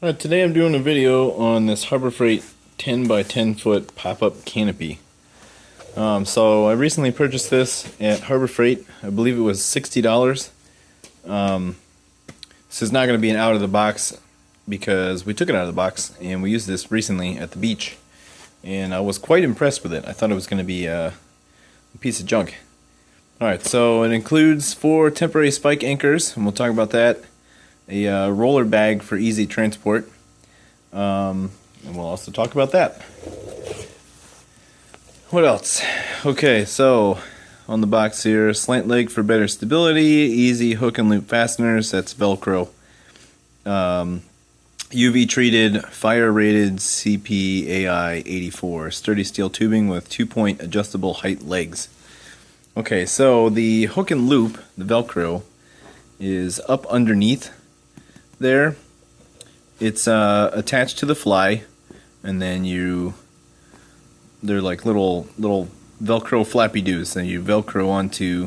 Alright, today I'm doing a video on this Harbor Freight 10 by 10 foot pop-up canopy. So I recently purchased this at Harbor Freight. I believe it was $60. This is not going to be an out of the box because we took it out of the box and we used this recently at the beach. And I was quite impressed with it. I thought it was going to be a piece of junk. Alright, so it includes 4 temporary spike anchors, and we'll talk about that. A roller bag for easy transport, and we'll also talk about that. What else? Okay, so on the box here, slant leg for better stability, easy hook and loop fasteners, that's Velcro, UV treated, fire rated CPAI 84, sturdy steel tubing with 2-point adjustable height legs. Okay, so the hook and loop, the Velcro, is up underneath there. It's attached to the fly, and then they're like little Velcro flappy doos, and you Velcro onto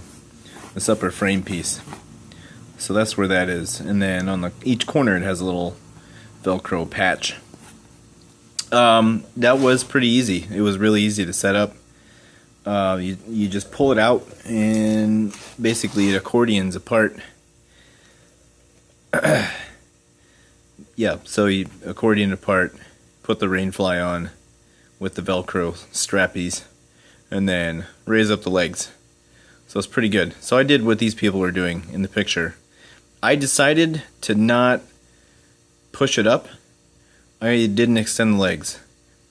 this upper frame piece. So that's where that is, and then on each corner it has a little Velcro patch. That was pretty easy. It was really easy to set up. You just pull it out, and basically it accordions apart. Yeah, so you accordion apart, put the rain fly on with the Velcro strappies, and then raise up the legs. So it's pretty good. So I did what these people are doing in the picture. I decided to not push it up. I didn't extend the legs,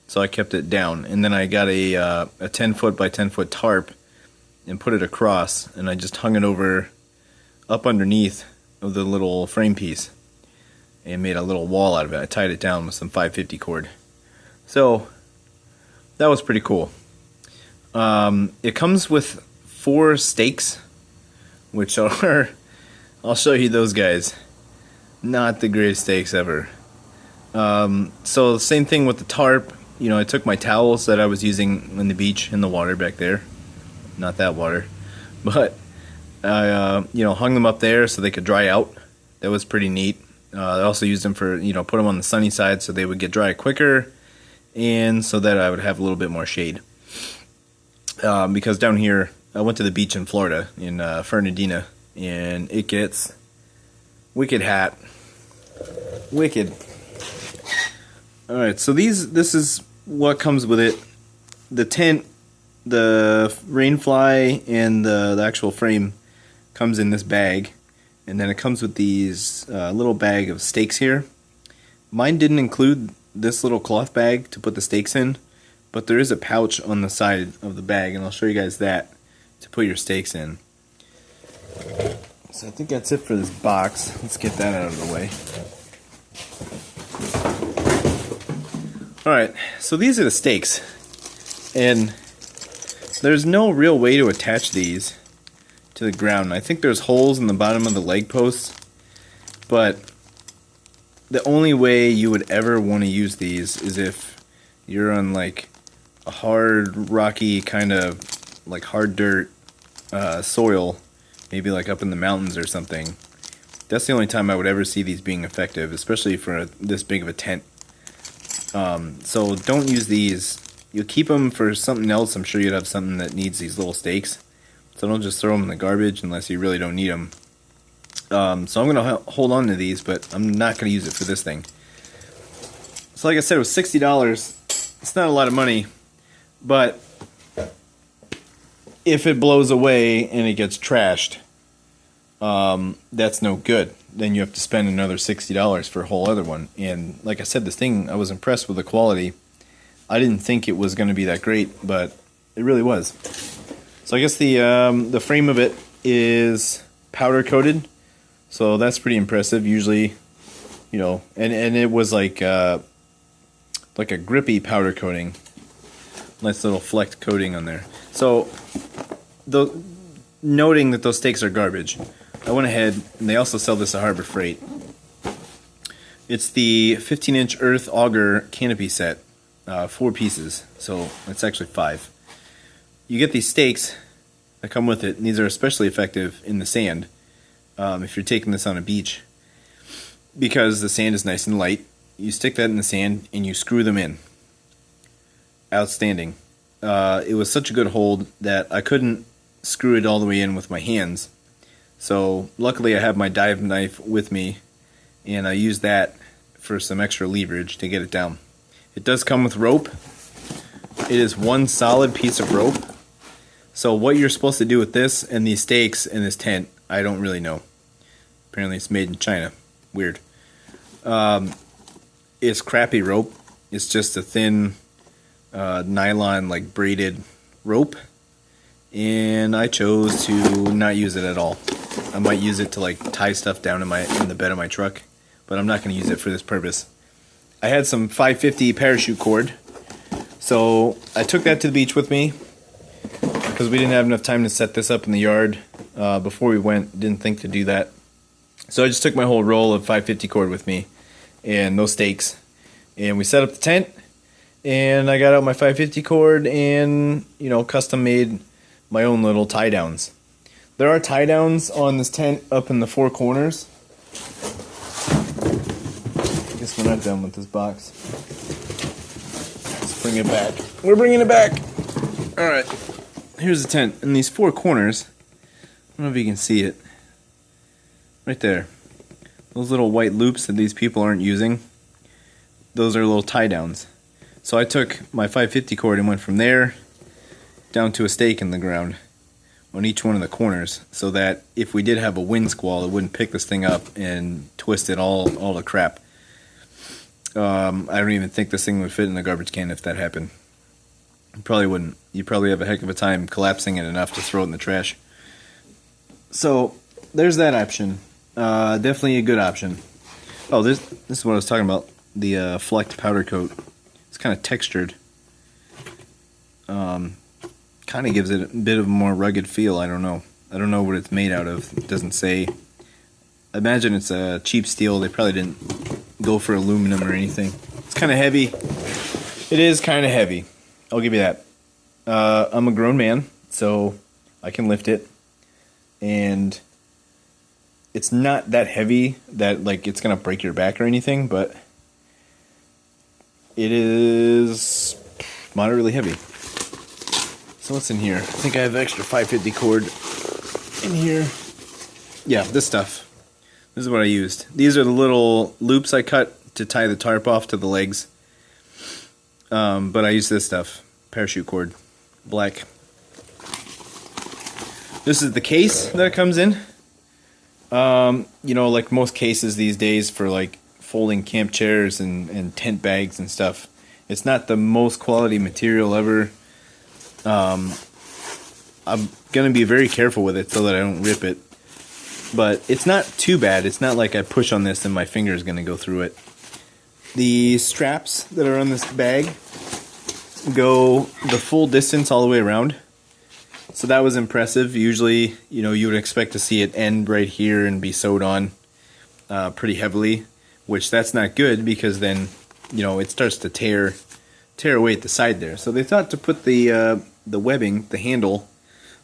so I kept it down. And then I got a 10 foot by 10 foot tarp and put it across, and I just hung it over up underneath of the little frame piece and made a little wall out of it. I tied it down with some 550 cord. So that was pretty cool. It comes with 4 stakes, which are, I'll show you those guys, not the greatest stakes ever. So the same thing with the tarp. You know, I took my towels that I was using on the beach in the water back there, not that water, but I hung them up there so they could dry out. That was pretty neat. I also used them for, put them on the sunny side so they would get dry quicker, and so that I would have a little bit more shade. Because down here, I went to the beach in Florida, in Fernandina, and it gets wicked hot. Wicked. Alright, so this is what comes with it. The tent, the rain fly, and the actual frame comes in this bag. And then it comes with these little bag of stakes here. Mine didn't include this little cloth bag to put the stakes in, but there is a pouch on the side of the bag, and I'll show you guys that to put your stakes in. So I think that's it for this box. Let's get that out of the way. Alright, so these are the stakes, and there's no real way to attach these to the ground. I think there's holes in the bottom of the leg posts, but the only way you would ever want to use these is if you're on like a hard, rocky, kind of like hard dirt soil, maybe like up in the mountains or something. That's the only time I would ever see these being effective, especially for this big of a tent. So don't use these. You'll keep them for something else. I'm sure you'd have something that needs these little stakes. So don't just throw them in the garbage unless you really don't need them. So I'm going to hold on to these, but I'm not going to use it for this thing. So like I said, it was $60. It's not a lot of money, but if it blows away and it gets trashed, that's no good. Then you have to spend another $60 for a whole other one. And like I said, this thing, I was impressed with the quality. I didn't think it was going to be that great, but it really was. So I guess the frame of it is powder coated, so that's pretty impressive. Usually, and it was like a grippy powder coating, nice little flecked coating on there. So, noting that those stakes are garbage, I went ahead, and they also sell this at Harbor Freight. It's the 15-inch earth auger canopy set, 4 pieces, so it's actually 5. You get these stakes that come with it, and these are especially effective in the sand if you're taking this on a beach, because the sand is nice and light, you stick that in the sand and you screw them in. Outstanding. It was such a good hold that I couldn't screw it all the way in with my hands. So luckily I have my dive knife with me, and I use that for some extra leverage to get it down. It does come with rope. It is one solid piece of rope. So what you're supposed to do with this and these stakes in this tent, I don't really know. Apparently it's made in China. Weird. It's crappy rope. It's just a thin nylon like braided rope, and I chose to not use it at all. I might use it to like tie stuff down in the bed of my truck, but I'm not going to use it for this purpose. I had some 550 parachute cord, so I took that to the beach with me because we didn't have enough time to set this up in the yard before we went. Didn't think to do that, so I just took my whole roll of 550 cord with me and those stakes, and we set up the tent. And I got out my 550 cord and, custom made my own little tie downs. There are tie downs on this tent up in the four corners. I guess we're not done with this box. Let's bring it back. We're bringing it back. Alright. Here's the tent. In these four corners, I don't know if you can see it. Right there. Those little white loops that these people aren't using, those are little tie downs. So I took my 550 cord and went from there down to a stake in the ground on each one of the corners, so that if we did have a wind squall, it wouldn't pick this thing up and twist it all to crap. I don't even think this thing would fit in the garbage can if that happened. You probably wouldn't. You'd probably have a heck of a time collapsing it enough to throw it in the trash. So there's that option. Definitely a good option. Oh, this is what I was talking about. The flecked powder coat. It's kind of textured. Kind of gives it a bit of a more rugged feel. I don't know. I don't know what it's made out of. It doesn't say. I imagine it's a cheap steel. They probably didn't go for aluminum or anything. It's kind of heavy. It is kind of heavy. I'll give you that. I'm a grown man, so I can lift it. And it's not that heavy that like it's gonna break your back or anything, but it is moderately heavy. So what's in here? I think I have extra 550 cord in here. Yeah, this stuff. This is what I used. These are the little loops I cut to tie the tarp off to the legs. But I use this stuff. Parachute cord. Black. This is the case that it comes in. Like most cases these days for like folding camp chairs and tent bags and stuff. It's not the most quality material ever. I'm going to be very careful with it so that I don't rip it. But it's not too bad. It's not like I push on this and my finger is going to go through it. The straps that are on this bag go the full distance all the way around. So that was impressive. Usually, you would expect to see it end right here and be sewed on pretty heavily, which that's not good because then, it starts to tear away at the side there. So they thought to put the webbing, the handle,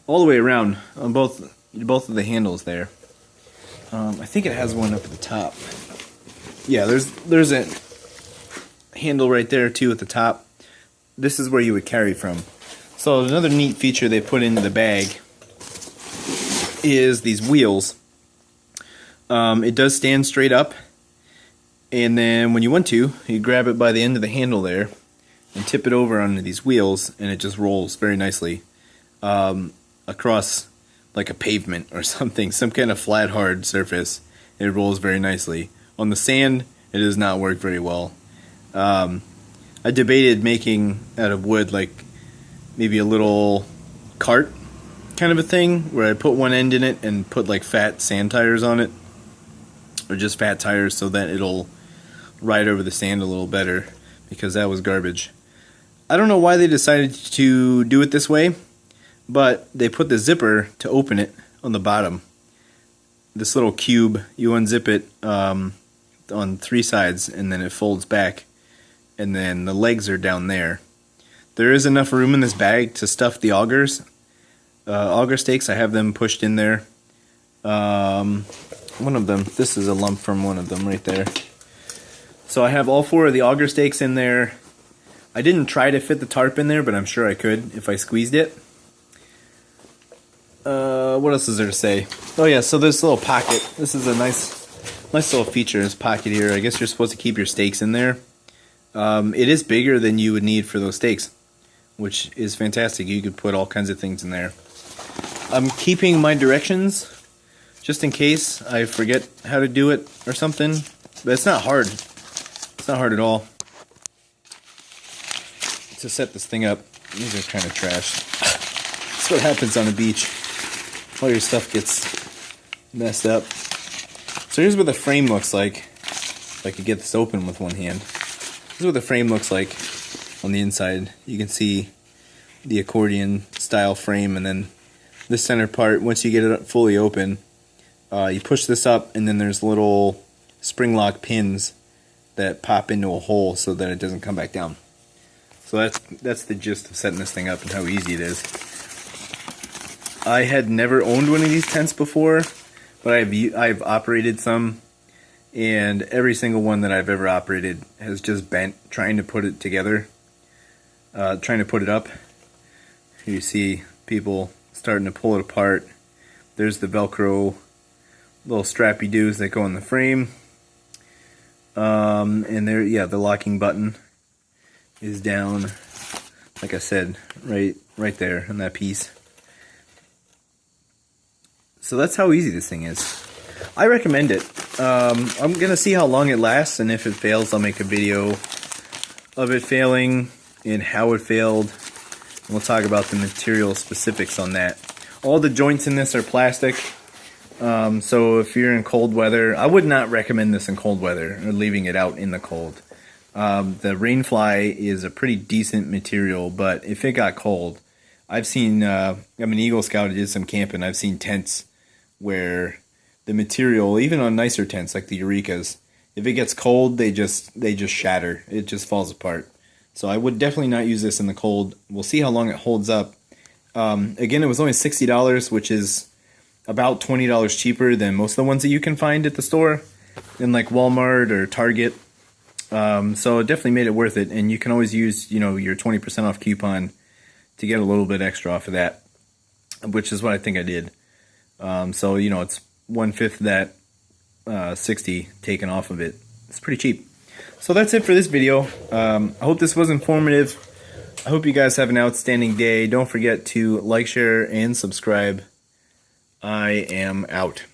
all the way around on both of the handles there. I think it has one up at the top. Yeah, there's a handle right there too at the top. This is where you would carry from. So another neat feature they put into the bag is these wheels. It does stand straight up, and then when you want to, you grab it by the end of the handle there and tip it over onto these wheels, and it just rolls very nicely across like a pavement or something, some kind of flat hard surface. It rolls very nicely. On the sand, it does not work very well. I debated making out of wood like maybe a little cart kind of a thing where I put one end in it and put like fat sand tires on it, or just fat tires so that it'll ride over the sand a little better, because that was garbage. I don't know why they decided to do it this way, but they put the zipper to open it on the bottom. This little cube, you unzip it on three sides and then it folds back, and then the legs are down there. There is enough room in this bag to stuff the augers. Auger stakes, I have them pushed in there. One of them, this is a lump from one of them right there. So I have all 4 of the auger stakes in there. I didn't try to fit the tarp in there, but I'm sure I could if I squeezed it. What else is there to say? Oh yeah, so this little pocket. This is a nice little feature, this pocket here. I guess you're supposed to keep your stakes in there. It is bigger than you would need for those stakes, which is fantastic. You could put all kinds of things in there. I'm keeping my directions just in case I forget how to do it or something, but it's not hard. It's not hard at all to set this thing up. These are kind of trash. That's what happens on the beach. All your stuff gets messed up. So here's what the frame looks like. If I could get this open with one hand. This is what the frame looks like on the inside. You can see the accordion style frame, and then this center part, once you get it fully open, you push this up, and then there's little spring lock pins that pop into a hole so that it doesn't come back down. So that's the gist of setting this thing up and how easy it is. I had never owned one of these tents before, but I've operated some, and every single one that I've ever operated has just bent trying to put it together, trying to put it up. Here you see people starting to pull it apart. There's the Velcro little strappy doos that go in the frame, and there, yeah, the locking button is down, like I said, right there in that piece. So that's how easy this thing is. I recommend it. I'm gonna see how long it lasts, and if it fails, I'll make a video of it failing and how it failed. And we'll talk about the material specifics on that. All the joints in this are plastic, so if you're in cold weather, I would not recommend this in cold weather or leaving it out in the cold. The Rainfly is a pretty decent material, but if it got cold, I've seen, I'm an Eagle Scout, I did some camping, I've seen tents where the material, even on nicer tents like the Eurekas, if it gets cold, they just shatter. It just falls apart. So I would definitely not use this in the cold. We'll see how long it holds up. Again, it was only $60, which is about $20 cheaper than most of the ones that you can find at the store in like Walmart or Target. So it definitely made it worth it, and you can always use, you know, your 20% off coupon to get a little bit extra off of that, which is what I think I did. So, you know, it's 1/5 that 60 taken off of it. It's pretty cheap. So that's it for this video. I hope this was informative. I hope you guys have an outstanding day. Don't forget to like, share, and subscribe. I am out.